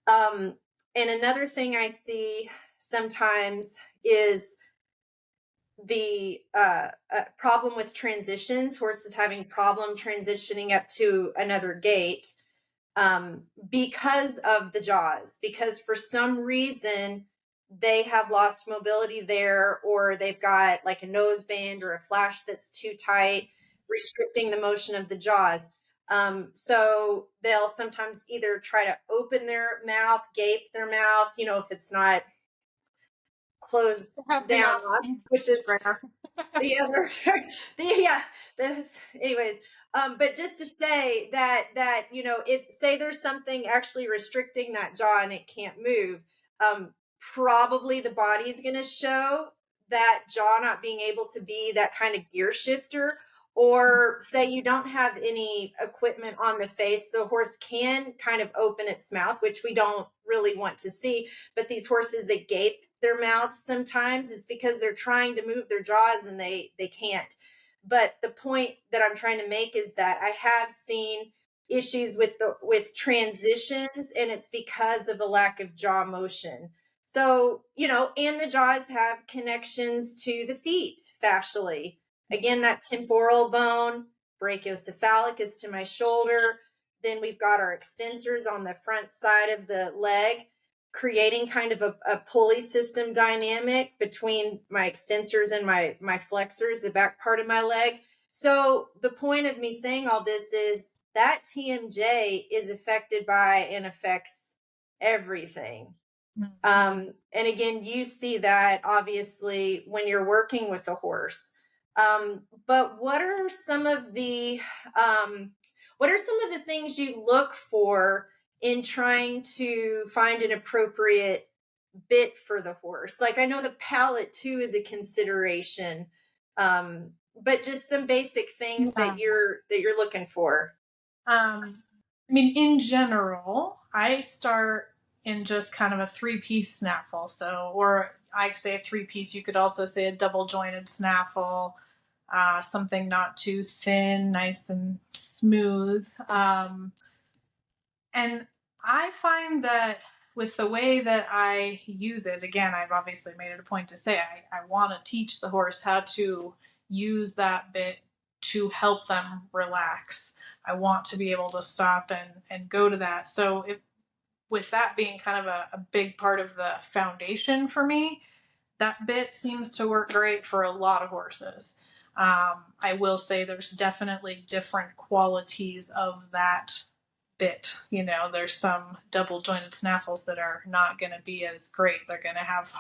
And another thing I see sometimes is the problem with transitions, horses having problem transitioning up to another gait because of the jaws, because for some reason they have lost mobility there, or they've got like a nose band or a flash that's too tight, restricting the motion of the jaws. So they'll sometimes either try to open their mouth, gape their mouth, if it's not closed down, which is the other, anyways, but just to say that, if say there's something actually restricting that jaw and it can't move, probably the body's going to show that jaw not being able to be that kind of gear shifter. Or say you don't have any equipment on the face, the horse can kind of open its mouth, which we don't really want to see. But these horses that gape their mouths sometimes, it's because they're trying to move their jaws and they can't. But the point that I'm trying to make is that I have seen issues with transitions, and it's because of a lack of jaw motion. So, and the jaws have connections to the feet fascially. Again, that temporal bone, brachiocephalic is to my shoulder. Then we've got our extensors on the front side of the leg, creating kind of a pulley system dynamic between my extensors and my flexors, the back part of my leg. So the point of me saying all this is that TMJ is affected by and affects everything. And again, you see that obviously when you're working with a horse. But what are some of the things you look for in trying to find an appropriate bit for the horse? Like, I know the palate too is a consideration, but just some basic things Yeah. that you're looking for. I mean, in general, I start in just kind of a three-piece snaffle. So, or I say a three-piece. You could also say a double-jointed snaffle, something not too thin, nice and smooth. And I find that with the way that I use it, again, I've obviously made it a point to say I want to teach the horse how to use that bit to help them relax. I want to be able to stop and go to that. So with that being kind of a big part of the foundation for me, that bit seems to work great for a lot of horses. I will say there's definitely different qualities of that bit. There's some double jointed snaffles that are not going to be as great. They're going to have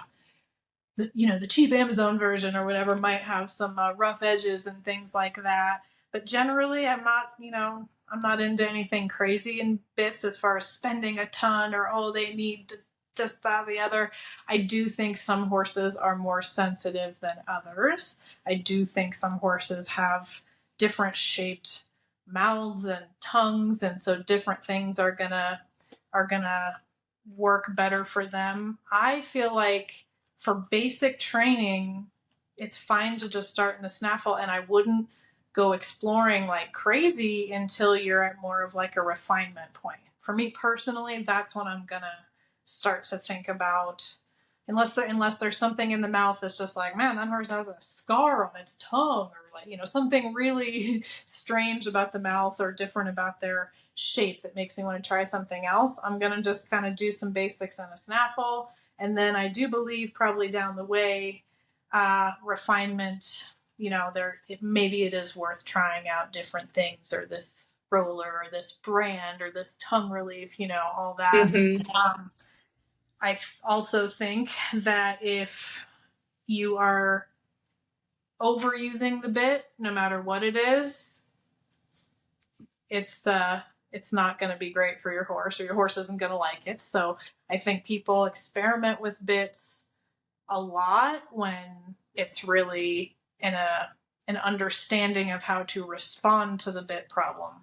the cheap Amazon version or whatever might have some rough edges and things like that. But generally, I'm not into anything crazy in bits as far as spending a ton or, oh, they need this, that, the other. I do think some horses are more sensitive than others. I do think some horses have different shaped mouths and tongues, and so different things are gonna work better for them. I feel like for basic training, it's fine to just start in the snaffle, and I wouldn't go exploring like crazy until you're at more of like a refinement point. For me personally, that's when I'm gonna start to think about, unless there's something in the mouth that's just like, man, that horse has a scar on its tongue, or like, something really strange about the mouth or different about their shape that makes me want to try something else. I'm gonna just kind of do some basics in a snaffle, and then I do believe probably down the way, refinement, maybe it is worth trying out different things, or this roller or this brand or this tongue relief, all that. Mm-hmm. I also think that if you are overusing the bit, no matter what it is, it's not going to be great for your horse, or your horse isn't going to like it. So I think people experiment with bits a lot when it's really in an understanding of how to respond to the bit problem,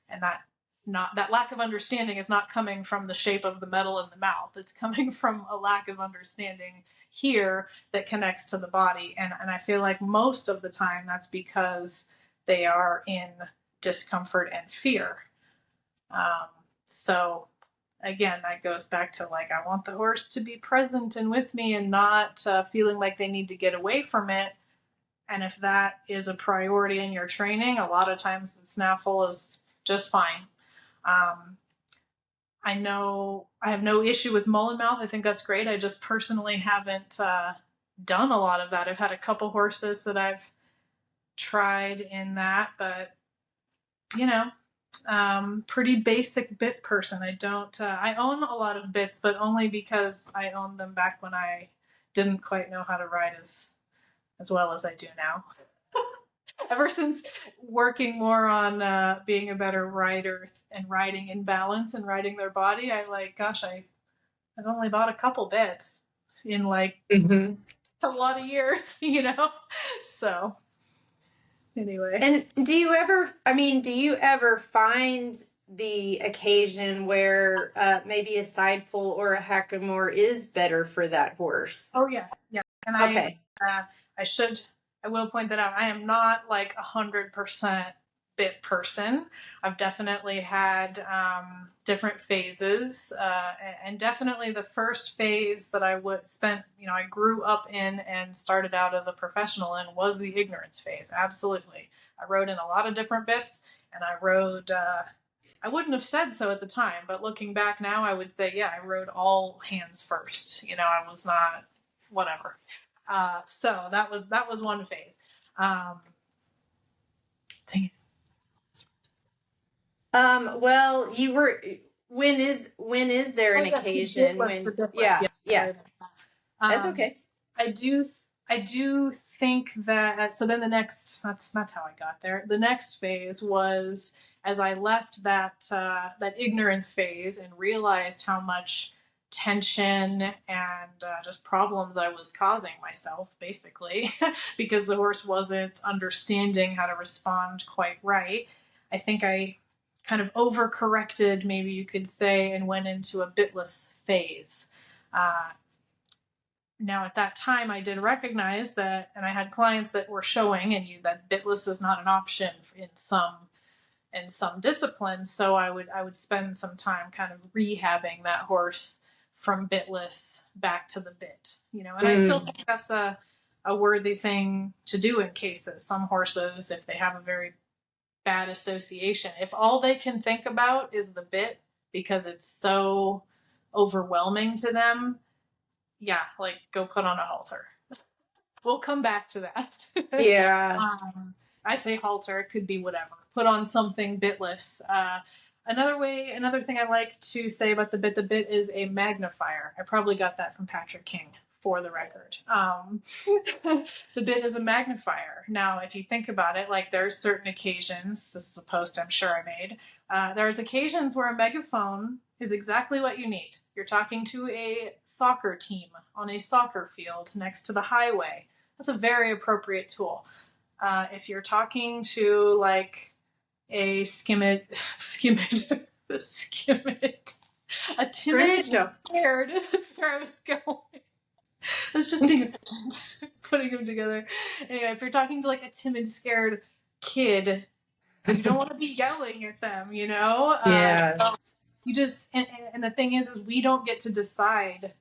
and that lack of understanding is not coming from the shape of the metal in the mouth. It's coming from a lack of understanding here that connects to the body, and I feel like most of the time that's because they are in discomfort and fear. So again, that goes back to like, I want the horse to be present and with me and not feeling like they need to get away from it. And if that is a priority in your training, a lot of times the snaffle is just fine. I know I have no issue with mullen mouth. I think that's great. I just personally haven't done a lot of that. I've had a couple horses that I've tried in that, but pretty basic bit person. I don't, I own a lot of bits, but only because I owned them back when I didn't quite know how to ride as well as I do now. Ever since working more on being a better rider and riding in balance and riding their body, I've only bought a couple bits in like a lot of years, So anyway. And do you ever find the occasion where maybe a side pull or a hackamore is better for that horse? Oh yes, yeah. And Okay. I will point that out. I am not like 100% bit person. I've definitely had different phases, and definitely the first phase that I I grew up in and started out as a professional in was the ignorance phase. Absolutely. I rode in a lot of different bits, and I rode, I wouldn't have said so at the time, but looking back now, I would say, yeah, I rode all hands first. I was not, whatever. So that was one phase. Dang it. Well, you were, when is there Oh an yes, the occasion bitless, the when, bitless. yeah, Yeah, yeah, sorry about that. that's Um, okay. I do think that. So then the next, that's how I got there. The next phase was as I left that ignorance phase and realized how much tension and just problems I was causing myself, basically, because the horse wasn't understanding how to respond quite right. I think I kind of overcorrected, maybe you could say, and went into a bitless phase. Uh, Now, at that time, I did recognize that, and I had clients that were showing and you that bitless is not an option in some disciplines. So I would spend some time kind of rehabbing that horse from bitless back to the bit. And I still think that's a worthy thing to do in cases. Some horses, if they have a very bad association, if all they can think about is the bit because it's so overwhelming to them, yeah, like go put on a halter. We'll come back to that. Yeah. um, I say halter, it could be whatever. Put on something bitless. Another thing I like to say about the bit is a magnifier. I probably got that from Patrick King, for the record. The bit is a magnifier. Now, if you think about it, like there's certain occasions, this is a post I'm sure I made, there's occasions where a megaphone is exactly what you need. You're talking to a soccer team on a soccer field next to the highway. That's a very appropriate tool. If you're talking to like a a timid, Grenade. scared, that's where I was going. That's just being efficient, putting them together. Anyway, if you're talking to like a timid, scared kid, you don't want to be yelling at them, Yeah. You just, and the thing is we don't get to decide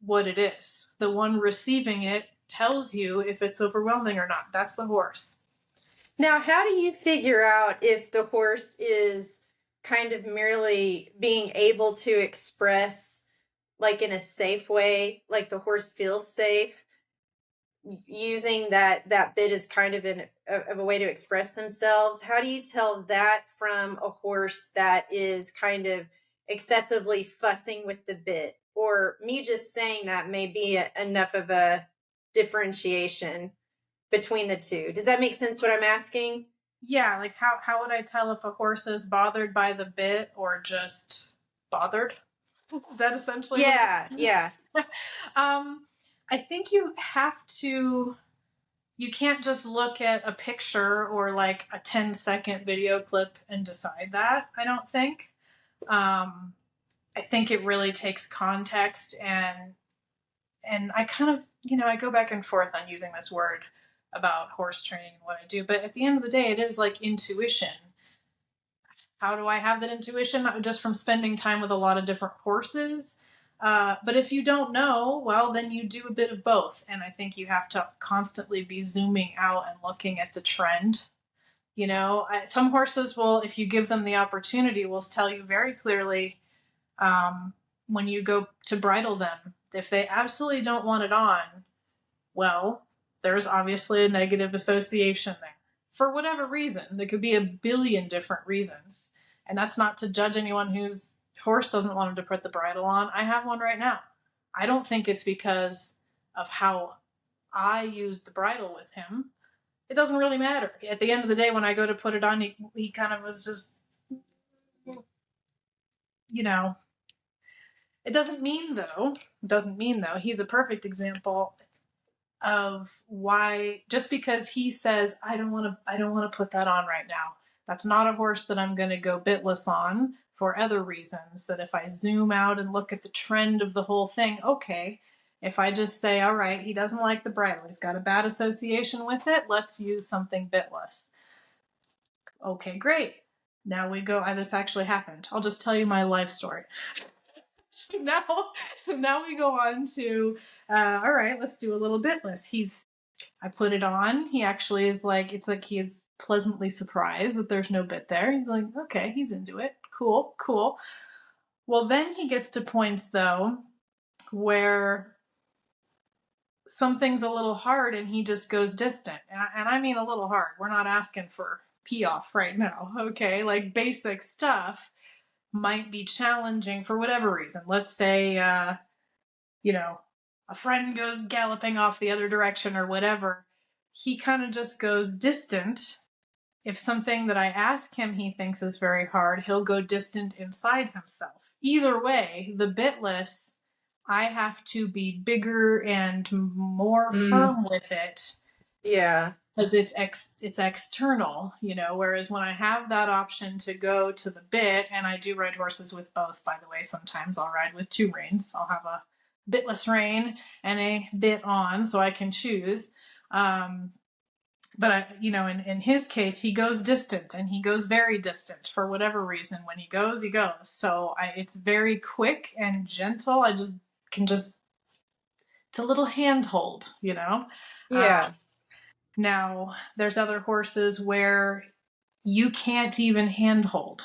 what it is. The one receiving it tells you if it's overwhelming or not. That's the horse. Now, how do you figure out if the horse is kind of merely being able to express, like in a safe way, like the horse feels safe, using that bit as kind of of a way to express themselves? How do you tell that from a horse that is kind of excessively fussing with the bit? Or me just saying that may be enough of a differentiation between the two. Does that make sense what I'm asking? Yeah, like how would I tell if a horse is bothered by the bit or just bothered? Is that essentially Yeah, yeah. I think you can't just look at a picture or like a 10-second video clip and decide that, I don't think. I think it really takes context, and I kind of, I go back and forth on using this word about horse training and what I do, but at the end of the day, it is like intuition. How do I have that intuition? Just from spending time with a lot of different horses. But if you don't know, well, then you do a bit of both. And I think you have to constantly be zooming out and looking at the trend. Some horses will, if you give them the opportunity, will tell you very clearly when you go to bridle them. If they absolutely don't want it on, well, there's obviously a negative association there. For whatever reason, there could be a billion different reasons. And that's not to judge anyone whose horse doesn't want him to put the bridle on. I have one right now. I don't think it's because of how I used the bridle with him. It doesn't really matter. At the end of the day, when I go to put it on, he kind of was just, you know, it doesn't mean though, he's a perfect example of why, just because he says I don't want to put that on right now, that's not a horse that I'm going to go bitless on for other reasons. That if I zoom out and look at the trend of the whole thing, okay, if I just say, all right, he doesn't like the bridle, he's got a bad association with it, let's use something bitless. Okay, great. Now we go, this actually happened. I'll just tell you my life story. now, now we go on to, all right, let's do a little bitless. I put it on. He actually is like, it's like he is pleasantly surprised that there's no bit there. He's like, okay, he's into it. Cool, cool. Well, then he gets to points, though, where something's a little hard and he just goes distant. And I mean a little hard. We're not asking for pee off right now, okay? Like basic stuff might be challenging for whatever reason. Let's say, a friend goes galloping off the other direction or whatever. He kind of just goes distant. If something that I ask him he thinks is very hard, he'll go distant inside himself. Either way, the bitless, I have to be bigger and more firm with it. Yeah. Because it's external, whereas when I have that option to go to the bit, and I do ride horses with both, by the way, sometimes I'll ride with two reins. I'll have a bitless rein and a bit on so I can choose. But in his case, he goes distant, and he goes very distant for whatever reason. When he goes, he goes. So it's very quick and gentle. It's a little handhold, Yeah. Now, there's other horses where you can't even handhold,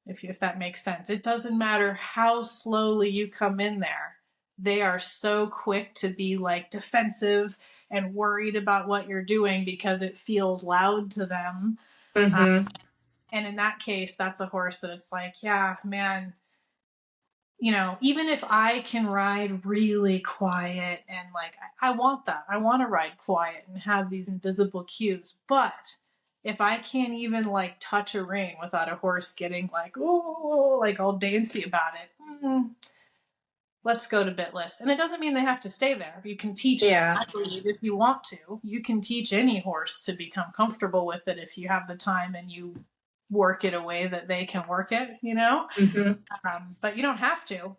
if that makes sense. It doesn't matter how slowly you come in there. They are so quick to be like defensive and worried about what you're doing because it feels loud to them. Mm-hmm. And in that case, that's a horse that it's like, yeah, man, even if I can ride really quiet and like, I want that. I want to ride quiet and have these invisible cues. But if I can't even like touch a ring without a horse getting like, oh, like all dancy about it, let's go to bitless. And it doesn't mean they have to stay there. You can teach, I believe, if you want to. You can teach any horse to become comfortable with it if you have the time and you work it a way that they can work it, Mm-hmm. But you don't have to.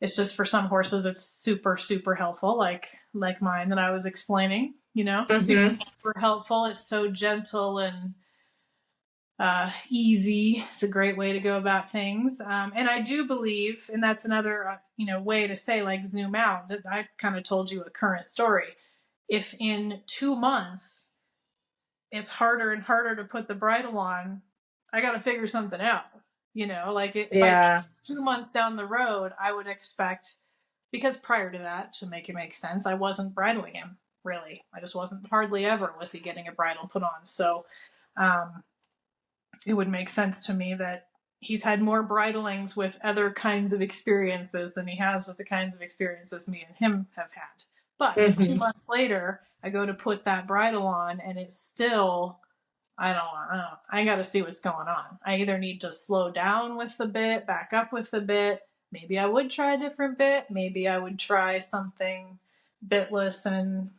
It's just for some horses, it's super, super helpful, like mine that I was explaining, Mm-hmm. super helpful. It's so gentle and easy. It's a great way to go about things. And I do believe, and that's another, way to say like zoom out, that I kind of told you a current story. If in 2 months it's harder and harder to put the bridle on, I got to figure something out. If I 2 months down the road, I would expect, because prior to that, to make it make sense, I wasn't bridling him really. I just wasn't, hardly ever was he getting a bridle put on. So it would make sense to me that he's had more bridlings with other kinds of experiences than he has with the kinds of experiences me and him have had. But if 2 months later I go to put that bridle on and it's still, I don't know, I got to see what's going on. I either need to slow down with the bit, back up with the bit. Maybe I would try a different bit. Maybe I would try something bitless and,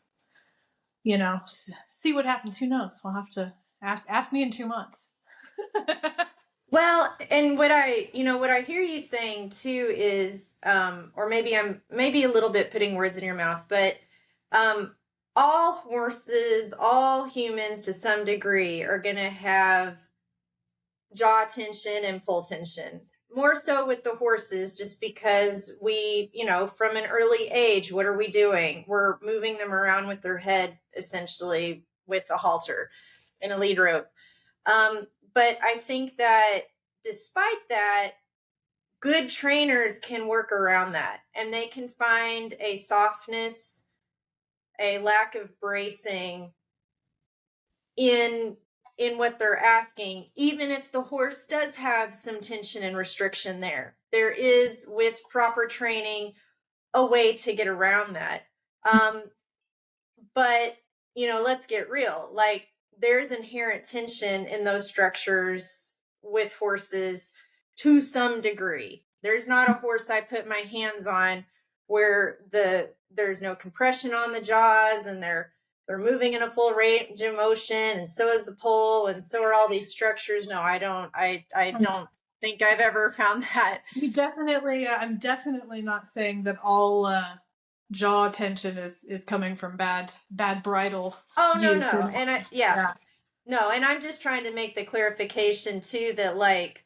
see what happens. Who knows? We'll have to ask me in 2 months. Well, and what I hear you saying too is, or maybe I'm maybe a little bit putting words in your mouth, but all horses, all humans to some degree are going to have jaw tension and pull tension. More so with the horses, just because we, from an early age, what are we doing? We're moving them around with their head, essentially, with a halter and a lead rope. But I think that despite that, good trainers can work around that, and they can find a softness, a lack of bracing in what they're asking, even if the horse does have some tension and restriction there. There is, with proper training, a way to get around that. But, let's get real. Like, there's inherent tension in those structures with horses to some degree. There's not a horse I put my hands on where there's no compression on the jaws and they're moving in a full range of motion, and so is the pole, and so are all these structures. No, I don't think I've ever found that. I'm definitely not saying that all jaw tension is coming from bad bridle. Oh, no. And yeah. No, and I'm just trying to make the clarification too that like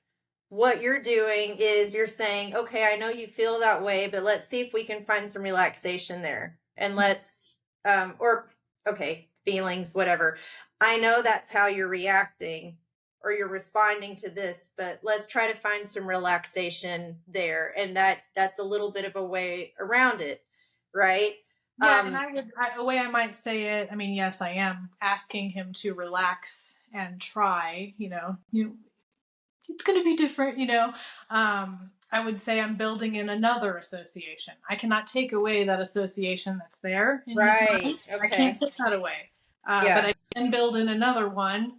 what you're doing is you're saying, okay, I know you feel that way, but let's see if we can find some relaxation there. And let's or okay, feelings, whatever. I know that's how you're reacting or you're responding to this, but let's try to find some relaxation there. And that's a little bit of a way around it, right? Yeah, and a way I might say it, I mean, yes, I am asking him to relax and try, it's going to be different, I would say I'm building in another association. I cannot take away that association that's there in his mind. Right. I can't Okay. take that away. But Yeah. I can build in another one,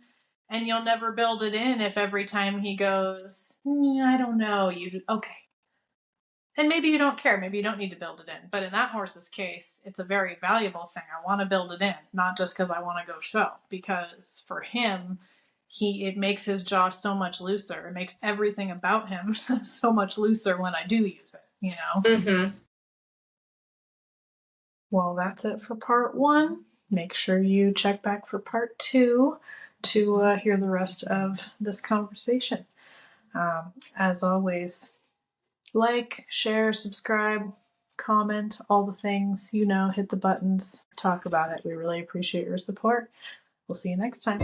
and you'll never build it in if every time he goes, I don't know, okay. And maybe you don't care. Maybe you don't need to build it in. But in that horse's case, it's a very valuable thing. I want to build it in, not just because I want to go show. Because for him, it makes his jaw so much looser. It makes everything about him so much looser when I do use it. Mm-hmm. Well, that's it for part one. Make sure you check back for part two to hear the rest of this conversation. As always, like, share, subscribe, comment, all the things, hit the buttons, talk about it. We really appreciate your support. We'll see you next time.